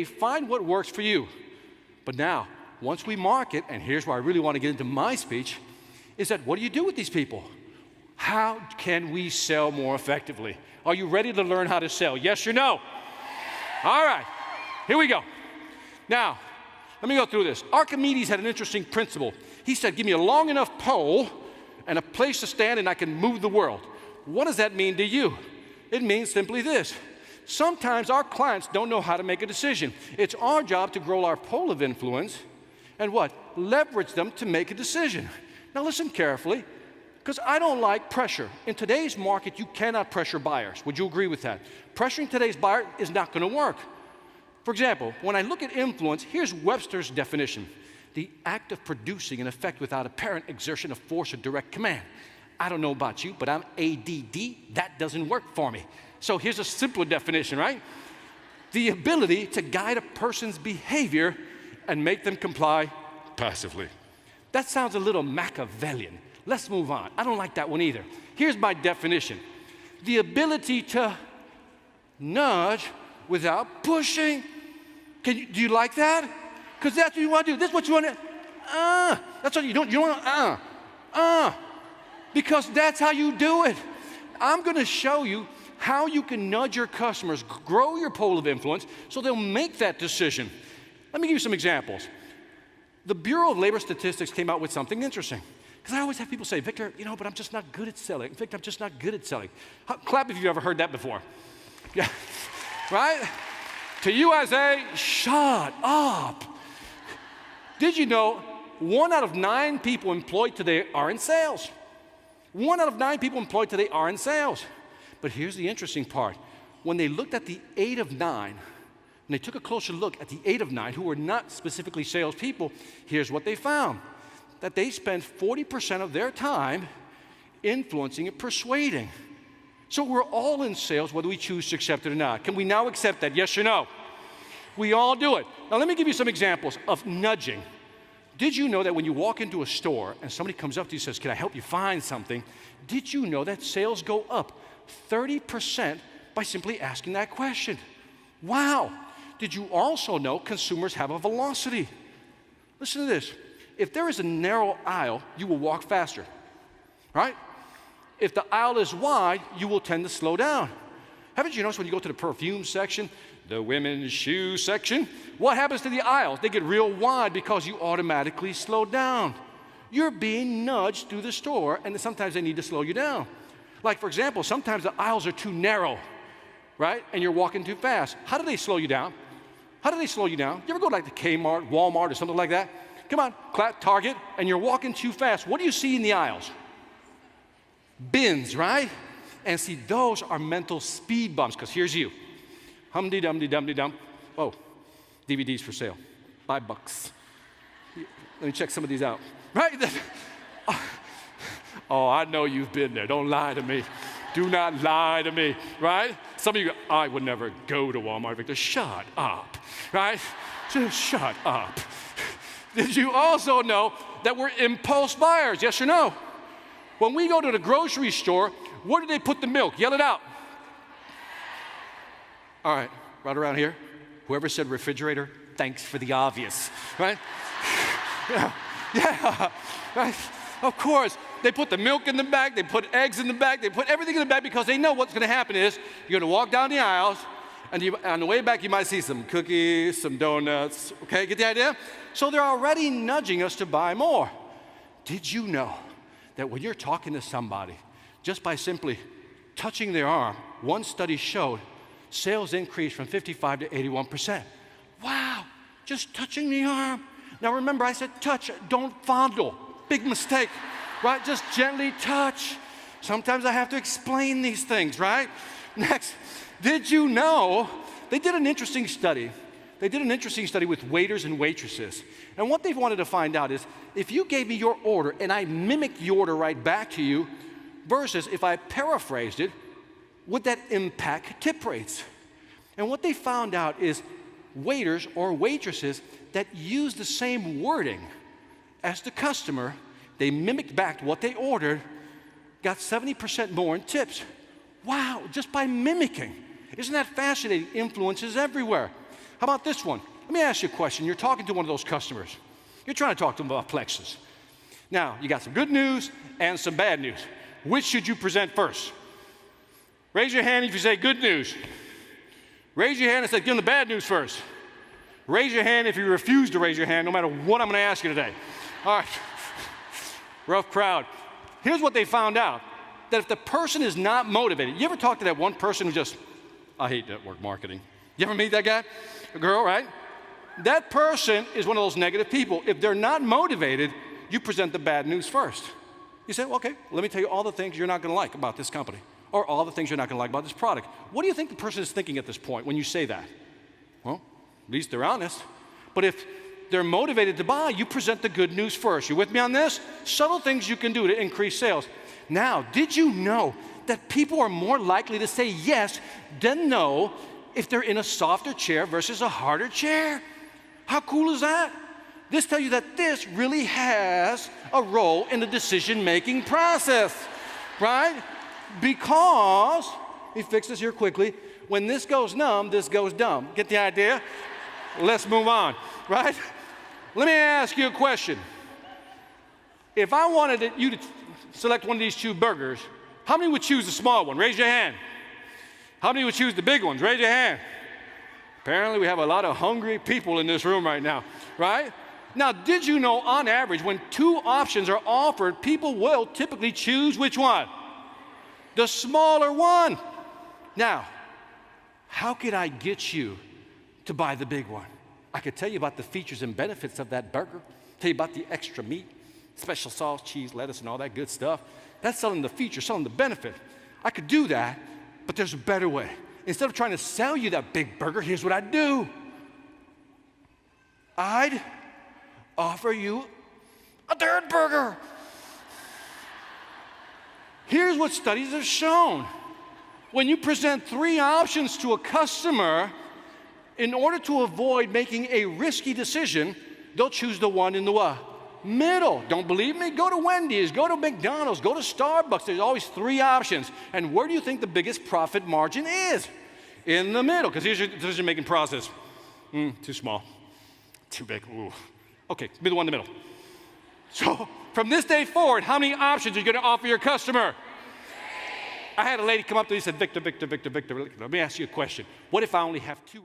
find what works for you. But now, once we market, and here's where I really want to get into my speech, is that what do you do with these people? How can we sell more effectively? Are you ready to learn how to sell? Yes or no? All right, here we go. Now, let me go through this. Archimedes had an interesting principle. He said, give me a long enough pole and a place to stand and I can move the world. What does that mean to you? It means simply this. Sometimes our clients don't know how to make a decision. It's our job to grow our pole of influence and what? Leverage them to make a decision. Now listen carefully, because I don't like pressure. In today's market, you cannot pressure buyers. Would you agree with that? Pressuring today's buyer is not going to work. For example, when I look at influence, here's Webster's definition. The act of producing an effect without apparent exertion of force or direct command. I don't know about you, but I'm ADD. That doesn't work for me. So here's a simpler definition, right? The ability to guide a person's behavior and make them comply passively. That sounds a little Machiavellian. Let's move on. I don't like that one either. Here's my definition. The ability to nudge without pushing. Do you like that? Because that's what you want to do. This is what you want to, that's what you don't, you want to, because that's how you do it. I'm going to show you how you can nudge your customers, grow your pole of influence, so they'll make that decision. Let me give you some examples. The Bureau of Labor Statistics came out with something interesting. Because I always have people say, Victor, but I'm just not good at selling. In fact, I'm just not good at selling. Clap if you've ever heard that before. Yeah, right? To you I say, shut up. Did you know 1 out of 9 people employed today are in sales? 1 out of 9 people employed today are in sales. But here's the interesting part. When they looked at the 8 of 9, and they took a closer look at the 8 of 9 who were not specifically salespeople, here's what they found. That they spend 40% of their time influencing and persuading. So we're all in sales whether we choose to accept it or not. Can we now accept that, yes or no? We all do it. Now let me give you some examples of nudging. Did you know that when you walk into a store and somebody comes up to you and says, can I help you find something? Did you know that sales go up 30% by simply asking that question? Wow. Did you also know consumers have a velocity? Listen to this. If there is a narrow aisle, you will walk faster, right? If the aisle is wide, you will tend to slow down. Haven't you noticed when you go to the perfume section, the women's shoe section, what happens to the aisles? They get real wide because you automatically slow down. You're being nudged through the store, and sometimes they need to slow you down. Like, for example, sometimes the aisles are too narrow, right? And you're walking too fast. How do they slow you down? How do they slow you down? You ever go to like the Kmart, Walmart, or something like that? Come on, Target, and you're walking too fast. What do you see in the aisles? Bins, right? And see, those are mental speed bumps, because here's you. Hum-de-dum-de-dum-de-dum. Oh, DVDs for sale, $5. Let me check some of these out. Right? Oh, I know you've been there. Don't lie to me. Do not lie to me, right? Some of you, I would never go to Walmart, Victor. Shut up, right? Just shut up. Did you also know that we're impulse buyers? Yes or no? When we go to the grocery store, where do they put the milk? Yell it out. All right, right around here. Whoever said refrigerator, thanks for the obvious, right? Yeah, right? Of course. They put the milk in the back, they put eggs in the back, they put everything in the back because they know what's going to happen is you're going to walk down the aisles, and on the way back you might see some cookies, some donuts, okay? Get the idea? So they're already nudging us to buy more. Did you know that when you're talking to somebody, just by simply touching their arm, one study showed sales increased from 55 to 81%. Wow, just touching the arm. Now remember, I said touch, don't fondle. Big mistake, right? Just gently touch. Sometimes I have to explain these things, right? Next, did you know they did an interesting study? They did an interesting study with waiters and waitresses. And what they wanted to find out is if you gave me your order and I mimicked the order right back to you versus if I paraphrased it, would that impact tip rates? And what they found out is waiters or waitresses that use the same wording as the customer, they mimicked back what they ordered, got 70% more in tips. Wow, just by mimicking. Isn't that fascinating? Influence is everywhere. How about this one? Let me ask you a question. You're talking to one of those customers. You're trying to talk to them about Plexus. Now, you got some good news and some bad news. Which should you present first? Raise your hand if you say good news. Raise your hand and say, give them the bad news first. Raise your hand if you refuse to raise your hand, no matter what I'm going to ask you today. All right. Rough crowd. Here's what they found out. That if the person is not motivated, you ever talk to that one person who just, I hate network marketing. You ever meet that guy? A girl, right? That person is one of those negative people. If they're not motivated, you present the bad news first. You say, well, okay, let me tell you all the things you're not going to like about this company, or all the things you're not going to like about this product. What do you think the person is thinking at this point when you say that? Well, at least they're honest. But if they're motivated to buy, you present the good news first. You with me on this? Subtle things you can do to increase sales. Now, did you know that people are more likely to say yes than no if they're in a softer chair versus a harder chair? How cool is that? This tells you that this really has a role in the decision-making process, right? Because, let me fix this here quickly, when this goes numb, this goes dumb. Get the idea? Let's move on, right? Let me ask you a question. If I wanted you to select one of these two burgers, how many would choose the small one? Raise your hand. How many would choose the big ones? Raise your hand. Apparently, we have a lot of hungry people in this room right now, right? Now, did you know, on average, when two options are offered, people will typically choose which one? The smaller one. Now, how could I get you to buy the big one? I could tell you about the features and benefits of that burger, tell you about the extra meat, special sauce, cheese, lettuce, and all that good stuff. That's selling the feature, selling the benefit. I could do that, but there's a better way. Instead of trying to sell you that big burger, here's what I'd do. I'd offer you a third burger. Here's what studies have shown. When you present three options to a customer, in order to avoid making a risky decision, they'll choose the one in the what? Middle. Don't believe me? Go to Wendy's, go to McDonald's, go to Starbucks. There's always three options. And where do you think the biggest profit margin is? In the middle, because here's your decision-making process. Too small, too big, ooh. Okay, be the one in the middle. So from this day forward, how many options are you going to offer your customer? I had a lady come up to me and said, Victor, let me ask you a question. What if I only have two